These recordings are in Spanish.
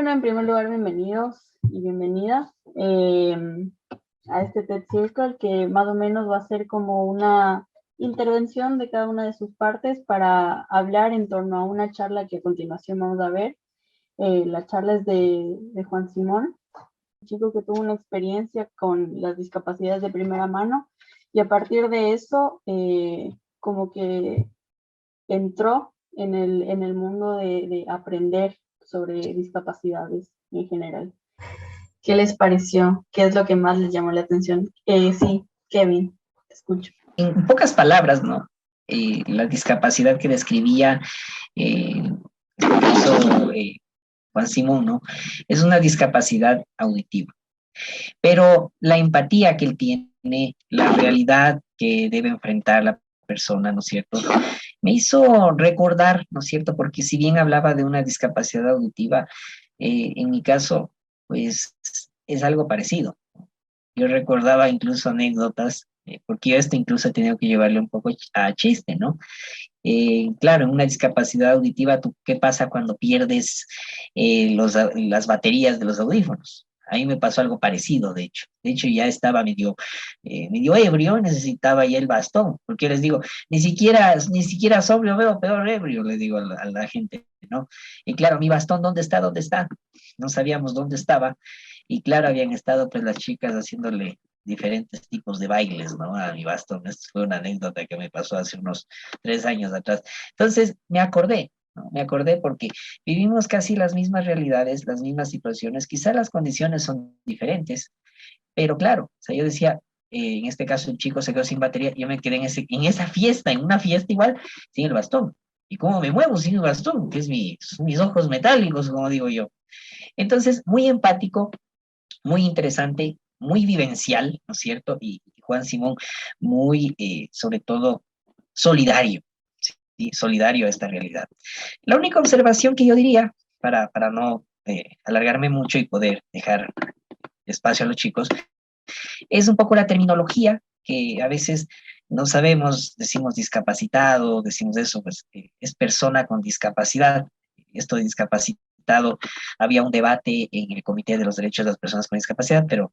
Bueno, en primer lugar, bienvenidos y bienvenidas a este TED Circle, que más o menos va a ser como una intervención de cada una de sus partes para hablar en torno a una charla que a continuación vamos a ver. La charla es de Juan Simón, un chico que tuvo una experiencia con las discapacidades de primera mano, y a partir de eso, como que entró en el mundo de aprender sobre discapacidades en general. ¿Qué les pareció? ¿Qué es lo que más les llamó la atención? Sí, Kevin, te escucho. En pocas palabras, ¿no? La discapacidad que describía Juan Simón, ¿no? Es una discapacidad auditiva. Pero la empatía que él tiene, la realidad que debe enfrentar la persona, ¿no es cierto? Me hizo recordar, ¿no es cierto? Porque si bien hablaba de una discapacidad auditiva, en mi caso, pues es algo parecido. Yo recordaba incluso anécdotas, porque yo esto incluso he tenido que llevarle un poco a chiste, ¿no? Claro, en una discapacidad auditiva, ¿qué pasa cuando pierdes las baterías de los audífonos? A mí me pasó algo parecido, de hecho. De hecho, ya estaba medio ebrio, necesitaba ya el bastón, porque yo les digo, ni siquiera sobrio veo, peor ebrio, les digo a la gente, ¿no? Y claro, mi bastón, ¿dónde está? ¿Dónde está? No sabíamos dónde estaba. Y claro, habían estado pues las chicas haciéndole diferentes tipos de bailes, ¿no? A mi bastón. Esto fue una anécdota que me pasó hace unos 3 años atrás. Entonces, me acordé, ¿no? Me acordé porque vivimos casi las mismas realidades, las mismas situaciones. Quizá las condiciones son diferentes, pero claro, o sea, yo decía, en este caso un chico se quedó sin batería, yo me quedé en esa fiesta, en una fiesta igual, sin el bastón. ¿Y cómo me muevo sin el bastón? Que son mis ojos metálicos, como digo yo. Entonces, muy empático, muy interesante, muy vivencial, ¿no es cierto? Y Juan Simón, muy, sobre todo, solidario, ¿sí? Solidario a esta realidad. La única observación que yo diría, para no alargarme mucho y poder dejar espacio a los chicos, es un poco la terminología, que a veces no sabemos, decimos discapacitado, decimos eso, pues es persona con discapacidad. Esto de discapacitado, había un debate en el Comité de los Derechos de las Personas con Discapacidad, pero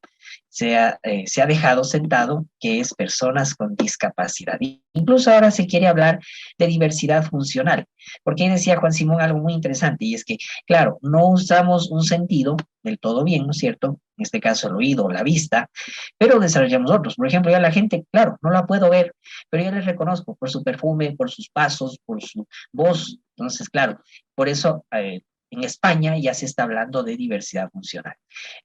se ha dejado sentado que es personas con discapacidad. Incluso ahora se quiere hablar de diversidad funcional, porque ahí decía Juan Simón algo muy interesante, y es que, claro, no usamos un sentido del todo bien, ¿no es cierto? En este caso el oído o la vista, pero desarrollamos otros. Por ejemplo, ya la gente, claro, no la puedo ver, pero yo les reconozco por su perfume, por sus pasos, por su voz. Entonces, claro, por eso en España ya se está hablando de diversidad funcional.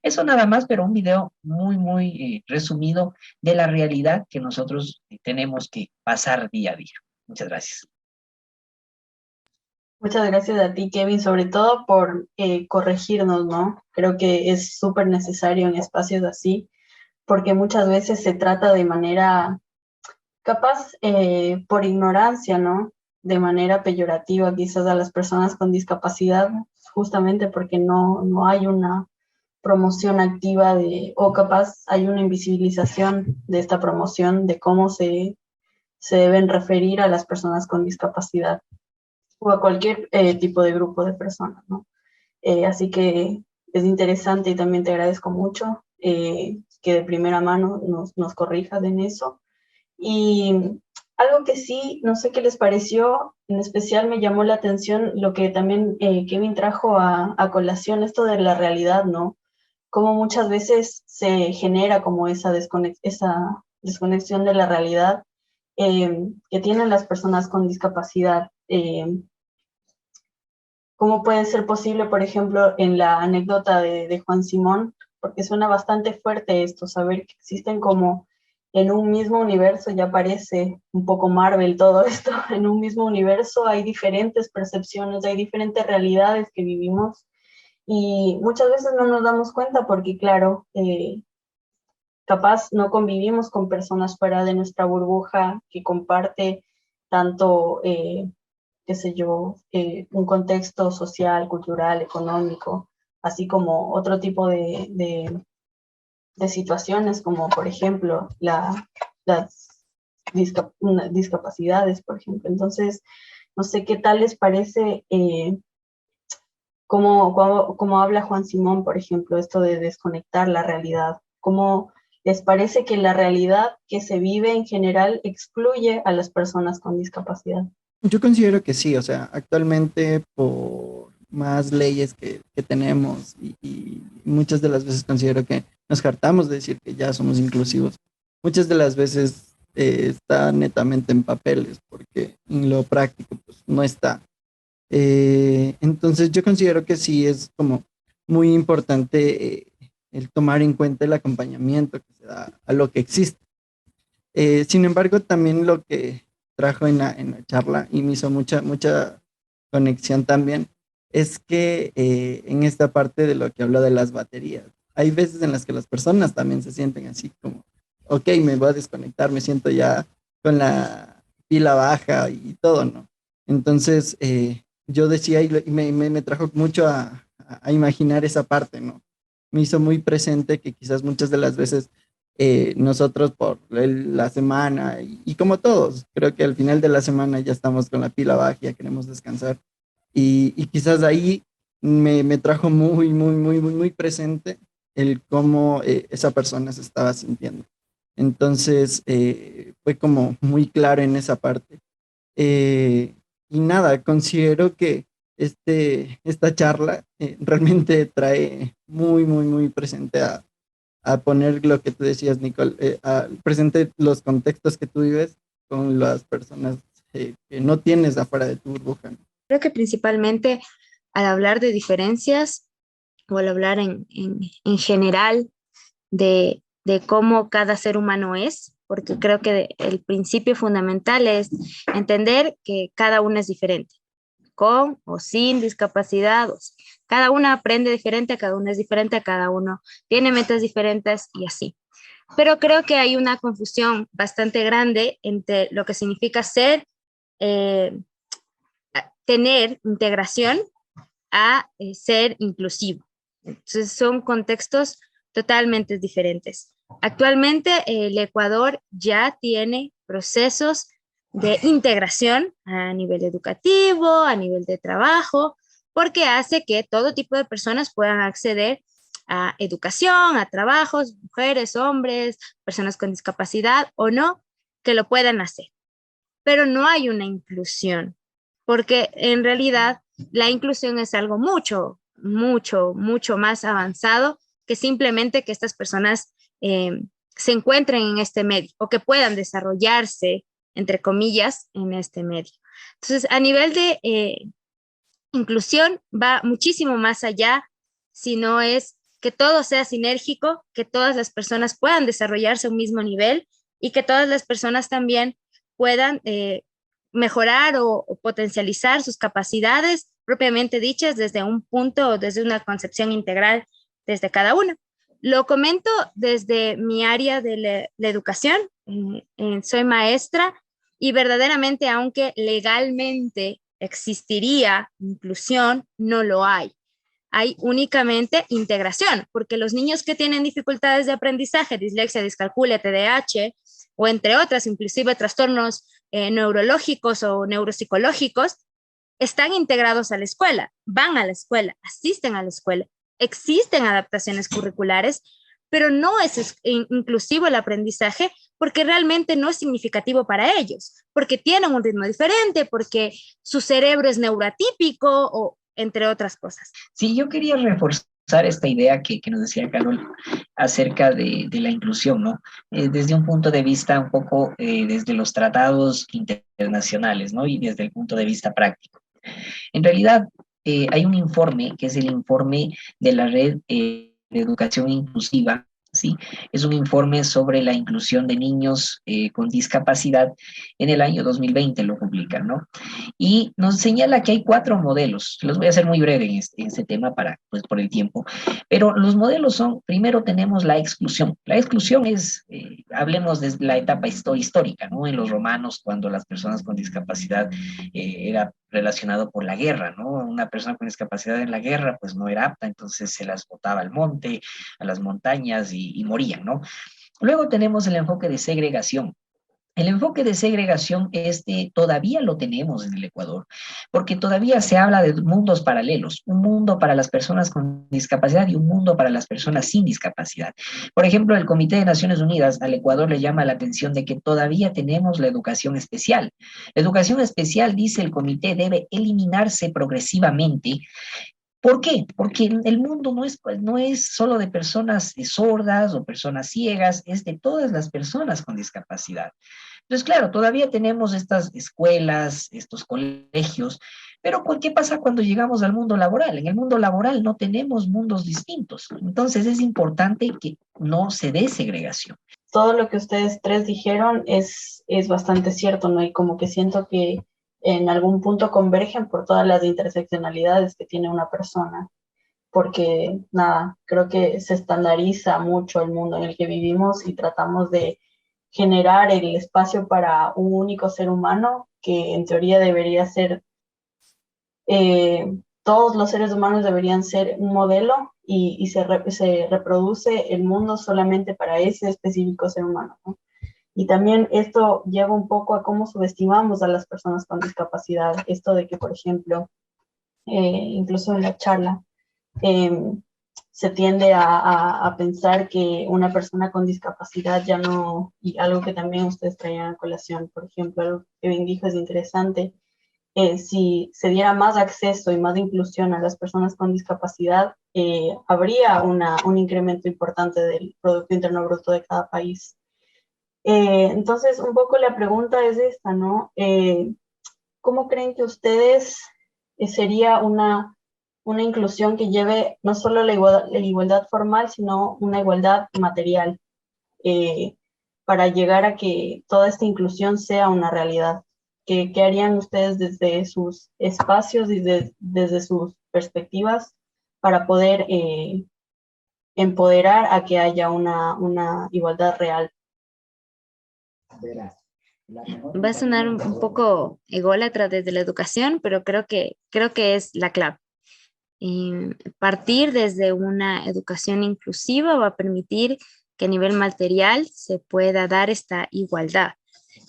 Eso nada más, pero un video muy resumido de la realidad que nosotros tenemos que pasar día a día. Muchas gracias. Muchas gracias a ti, Kevin, sobre todo por corregirnos, ¿no? Creo que es súper necesario en espacios así, porque muchas veces se trata de manera, capaz por ignorancia, ¿no? De manera peyorativa quizás a las personas con discapacidad, justamente porque no hay una promoción activa o capaz hay una invisibilización de esta promoción de cómo se deben referir a las personas con discapacidad o a cualquier tipo de grupo de personas, ¿no? Así que es interesante y también te agradezco mucho que de primera mano nos corrijas en eso. Y algo que sí, no sé qué les pareció, en especial me llamó la atención lo que también Kevin trajo a colación, esto de la realidad, ¿no? Cómo muchas veces se genera como esa desconexión de la realidad que tienen las personas con discapacidad. ¿Cómo puede ser posible, por ejemplo, en la anécdota de Juan Simón? Porque suena bastante fuerte esto, saber que existen como en un mismo universo, ya parece un poco Marvel todo esto, en un mismo universo hay diferentes percepciones, hay diferentes realidades que vivimos y muchas veces no nos damos cuenta porque, claro, capaz no convivimos con personas fuera de nuestra burbuja que comparte tanto qué sé yo, un contexto social, cultural, económico, así como otro tipo de situaciones, como por ejemplo las discapacidades, por ejemplo. Entonces, no sé qué tal les parece como habla Juan Simón, por ejemplo, esto de desconectar la realidad. ¿Cómo les parece que la realidad que se vive en general excluye a las personas con discapacidad? Yo considero que sí, o sea, actualmente por más leyes que tenemos y muchas de las veces considero que nos hartamos de decir que ya somos inclusivos, muchas de las veces está netamente en papeles porque en lo práctico pues no está. Entonces yo considero que sí es como muy importante el tomar en cuenta el acompañamiento que se da a lo que existe. Sin embargo, también lo que trajo en la charla y me hizo mucha conexión también es que en esta parte de lo que habló de las baterías, hay veces en las que las personas también se sienten así como, ok, me voy a desconectar, me siento ya con la pila baja y todo, ¿no? Entonces, yo decía y me trajo mucho a imaginar esa parte, ¿no? Me hizo muy presente que quizás muchas de las veces nosotros por la semana y como todos, creo que al final de la semana ya estamos con la pila baja, ya queremos descansar y quizás ahí me trajo muy presente el cómo esa persona se estaba sintiendo. Entonces fue como muy claro en esa parte. Eh, y nada, considero que esta charla realmente trae muy presente a poner lo que tú decías, Nicole, a presente los contextos que tú vives con las personas que no tienes afuera de tu burbuja, ¿no? Creo que principalmente al hablar de diferencias o al hablar en general de cómo cada ser humano es, porque creo que el principio fundamental es entender que cada uno es diferente, con o sin discapacidad, cada uno aprende diferente, cada uno es diferente, cada uno tiene metas diferentes y así. Pero creo que hay una confusión bastante grande entre lo que significa ser, eh, tener integración a ser inclusivo. Entonces son contextos totalmente diferentes. Actualmente el Ecuador ya tiene procesos de integración a nivel educativo, a nivel de trabajo, porque hace que todo tipo de personas puedan acceder a educación, a trabajos, mujeres, hombres, personas con discapacidad o no, que lo puedan hacer. Pero no hay una inclusión, porque en realidad la inclusión es algo mucho más avanzado que simplemente que estas personas se encuentren en este medio o que puedan desarrollarse, entre comillas, en este medio. Entonces, a nivel de inclusión va muchísimo más allá, si no es que todo sea sinérgico, que todas las personas puedan desarrollarse a un mismo nivel y que todas las personas también puedan mejorar o potencializar sus capacidades propiamente dichas desde un punto, desde una concepción integral desde cada uno. Lo comento desde mi área de la educación, soy maestra y verdaderamente, aunque legalmente existiría inclusión, no lo hay. Hay únicamente integración, porque los niños que tienen dificultades de aprendizaje, dislexia, discalculia, TDAH, o entre otras, inclusive trastornos neurológicos o neuropsicológicos, están integrados a la escuela, van a la escuela, asisten a la escuela, existen adaptaciones curriculares, pero no es inclusivo el aprendizaje porque realmente no es significativo para ellos, porque tienen un ritmo diferente, porque su cerebro es neuroatípico o entre otras cosas. Sí, yo quería reforzar esta idea que nos decía Carol acerca de la inclusión, ¿no? Desde un punto de vista un poco desde los tratados internacionales, ¿no? Y desde el punto de vista práctico. En realidad, hay un informe que es el informe de la Red de Educación Inclusiva, ¿sí? Es un informe sobre la inclusión de niños con discapacidad en el año 2020, lo publican, ¿no? Y nos señala que hay 4 modelos. Los voy a hacer muy breve en este tema para, pues, por el tiempo. Pero los modelos son, primero tenemos la exclusión. La exclusión es, hablemos de la etapa histórica, ¿no? En los romanos, cuando las personas con discapacidad era relacionado por la guerra, ¿no? Una persona con discapacidad en la guerra, pues no era apta, entonces se las botaba al monte, a las montañas y morían, ¿no? Luego tenemos el enfoque de segregación. El enfoque de segregación todavía lo tenemos en el Ecuador, porque todavía se habla de mundos paralelos, un mundo para las personas con discapacidad y un mundo para las personas sin discapacidad. Por ejemplo, el Comité de Naciones Unidas al Ecuador le llama la atención de que todavía tenemos la educación especial. La educación especial, dice el comité, debe eliminarse progresivamente. ¿Por qué? Porque el mundo no es solo de personas sordas o personas ciegas, es de todas las personas con discapacidad. Entonces, claro, todavía tenemos estas escuelas, estos colegios, pero ¿qué pasa cuando llegamos al mundo laboral? En el mundo laboral no tenemos mundos distintos. Entonces, es importante que no se dé segregación. Todo lo que ustedes tres dijeron es bastante cierto, ¿no? Y como que siento que en algún punto convergen por todas las interseccionalidades que tiene una persona, porque nada, creo que se estandariza mucho el mundo en el que vivimos y tratamos de generar el espacio para un único ser humano que en teoría debería ser, todos los seres humanos deberían ser un modelo y se reproduce el mundo solamente para ese específico ser humano, ¿no? Y también esto lleva un poco a cómo subestimamos a las personas con discapacidad. Esto de que, por ejemplo, incluso en la charla, se tiende a pensar que una persona con discapacidad ya no, y algo que también ustedes traían a colación, por ejemplo, algo que bien dijo es interesante, si se diera más acceso y más inclusión a las personas con discapacidad, habría un incremento importante del Producto Interno Bruto de cada país. Entonces, un poco la pregunta es esta, ¿no? ¿Cómo creen que ustedes sería una inclusión que lleve no solo la igualdad formal, sino una igualdad material, eh, para llegar a que toda esta inclusión sea una realidad? ¿Qué harían ustedes desde sus espacios y desde sus perspectivas para poder empoderar a que haya una igualdad real? Va a sonar un poco ególatra desde la educación, pero creo que es la clave. Partir desde una educación inclusiva va a permitir que a nivel material se pueda dar esta igualdad.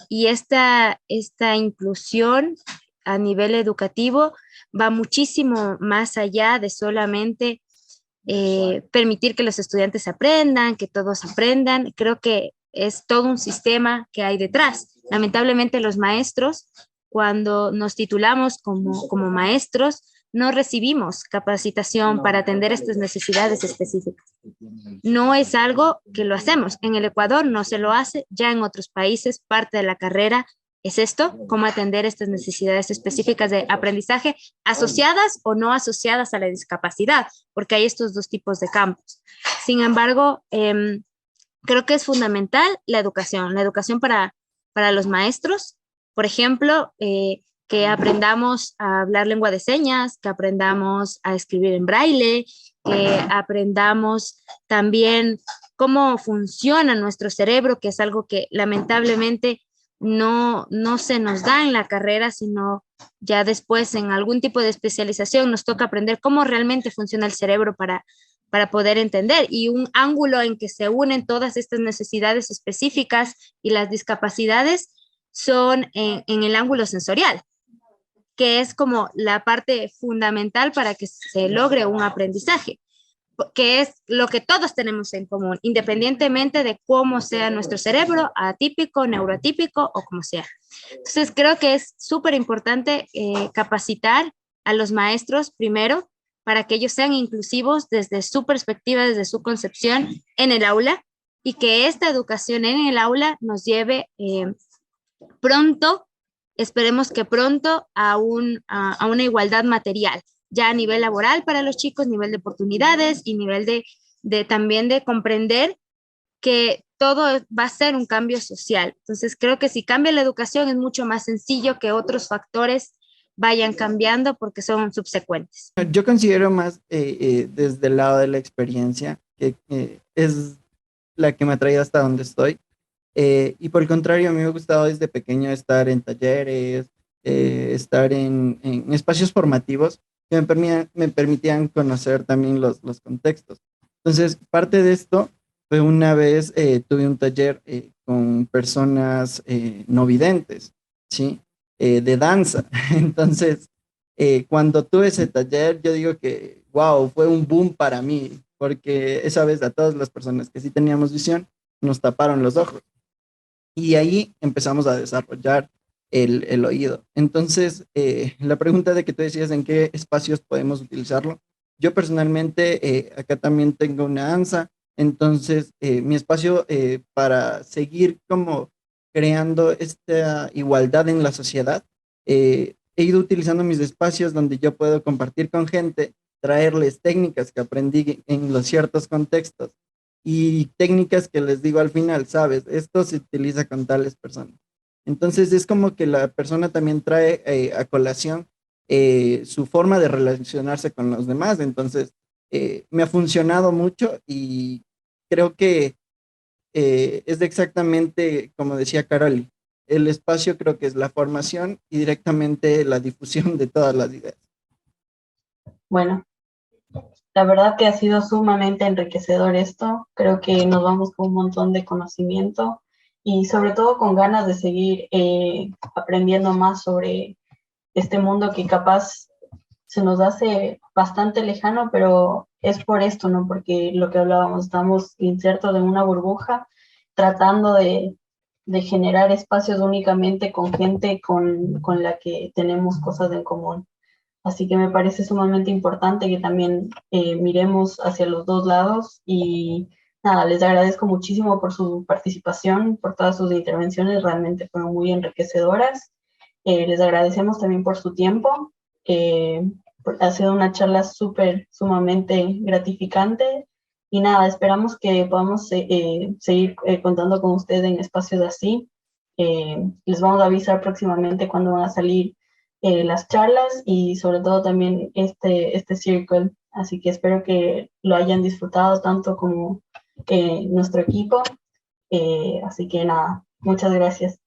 Y esta inclusión a nivel educativo va muchísimo más allá de solamente permitir que los estudiantes aprendan, que todos aprendan. Creo que es todo un sistema que hay detrás. Lamentablemente los maestros, cuando nos titulamos como maestros, no recibimos capacitación para atender estas necesidades específicas. No es algo que lo hacemos. En el Ecuador no se lo hace, ya en otros países parte de la carrera es esto, cómo atender estas necesidades específicas de aprendizaje asociadas o no asociadas a la discapacidad, porque hay estos dos tipos de campos. Sin embargo, creo que es fundamental la educación para los maestros, por ejemplo, que aprendamos a hablar lengua de señas, que aprendamos a escribir en braille, que aprendamos también cómo funciona nuestro cerebro, que es algo que lamentablemente no se nos da en la carrera, sino ya después en algún tipo de especialización nos toca aprender cómo realmente funciona el cerebro para poder entender, y un ángulo en que se unen todas estas necesidades específicas y las discapacidades son en el ángulo sensorial, que es como la parte fundamental para que se logre un aprendizaje, que es lo que todos tenemos en común, independientemente de cómo sea nuestro cerebro, atípico, neuroatípico o como sea. Entonces, creo que es súper importante capacitar a los maestros primero para que ellos sean inclusivos desde su perspectiva, desde su concepción en el aula, y que esta educación en el aula nos lleve pronto, esperemos que pronto, a una igualdad material, ya a nivel laboral para los chicos, nivel de oportunidades y nivel también de comprender que todo va a ser un cambio social. Entonces, creo que si cambia la educación es mucho más sencillo que otros factores vayan cambiando porque son subsecuentes. Yo considero más desde el lado de la experiencia, que es la que me ha traído hasta donde estoy. Y por el contrario, a mí me ha gustado desde pequeño estar en talleres, estar en espacios formativos que me permitían conocer también los contextos. Entonces, parte de esto fue una vez, tuve un taller con personas no videntes, ¿sí? De danza. Entonces, cuando tuve ese taller, yo digo que, wow, fue un boom para mí, porque esa vez a todas las personas que sí teníamos visión, nos taparon los ojos. Y ahí empezamos a desarrollar el oído. Entonces, la pregunta de que tú decías en qué espacios podemos utilizarlo, yo personalmente acá también tengo una ANSA, entonces mi espacio para seguir como creando esta igualdad en la sociedad, he ido utilizando mis espacios donde yo puedo compartir con gente, traerles técnicas que aprendí en los ciertos contextos y técnicas que les digo al final, sabes, esto se utiliza con tales personas. Entonces es como que la persona también trae a colación su forma de relacionarse con los demás. Entonces me ha funcionado mucho y creo que es exactamente como decía Carol, el espacio creo que es la formación y directamente la difusión de todas las ideas. Bueno, la verdad que ha sido sumamente enriquecedor esto. Creo que nos vamos con un montón de conocimiento y sobre todo con ganas de seguir aprendiendo más sobre este mundo que capaz se nos hace bastante lejano, pero es por esto, ¿no? Porque lo que hablábamos, estamos insertos en una burbuja tratando de generar espacios únicamente con gente con la que tenemos cosas en común. Así que me parece sumamente importante que también miremos hacia los dos lados y nada, les agradezco muchísimo por su participación, por todas sus intervenciones, realmente fueron muy enriquecedoras. Les agradecemos también por su tiempo. Ha sido una charla sumamente gratificante y nada, esperamos que podamos seguir contando con ustedes en espacios así. Les vamos a avisar próximamente cuando van a salir las charlas y sobre todo también este circle. Así que espero que lo hayan disfrutado tanto como nuestro equipo. Así que nada, muchas gracias.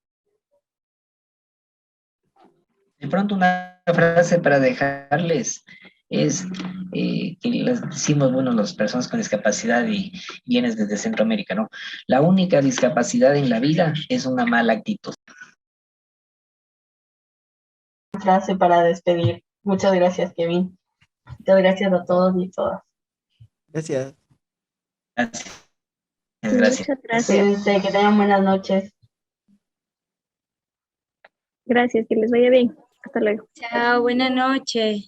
De pronto una frase para dejarles es que les decimos, bueno, las personas con discapacidad y vienes desde Centroamérica, ¿no? La única discapacidad en la vida es una mala actitud. Frase para despedir. Muchas gracias, Kevin. Muchas gracias a todos y todas. Gracias. Gracias. Muchas gracias. Cuídense, que tengan buenas noches. Gracias, que les vaya bien. Hasta luego. Chao, buena noche.